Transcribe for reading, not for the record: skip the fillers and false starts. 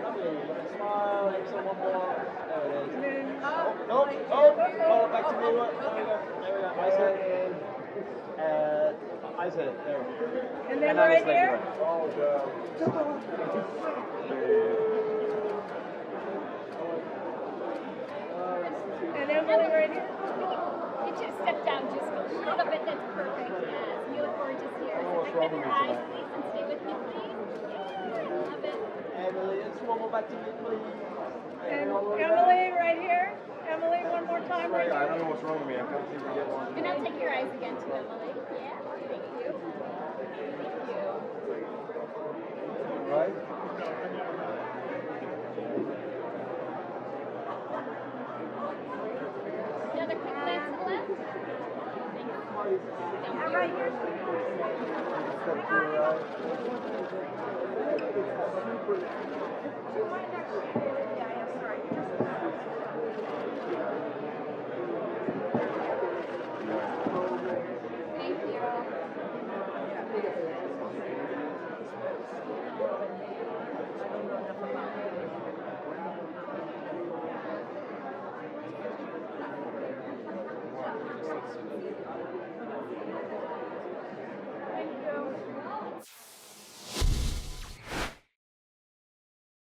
Lovely. Smile. So one more. There it is. And then, Nope. Oh, back to me. What? There we go. There we go. Ice it. Ice it. There we go. and then now right it's like here. And then we'll right here. You just step down just a little bit. That's perfect. Yes, you look gorgeous here. So what's pick wrong up with your me eyes, today? please, and stay with me, please. Yeah, love it. Emily, just one more back to me, please. And Emily right here. Emily, one more time right I here. don't know what's wrong with me. I can't seem to get one. And now take your eyes again to Emily. Yeah, thank you. Thank you. Right? Another quick glance to the left. Thank you. And right here. Step to the right. Do you mind actually? Yeah, sorry.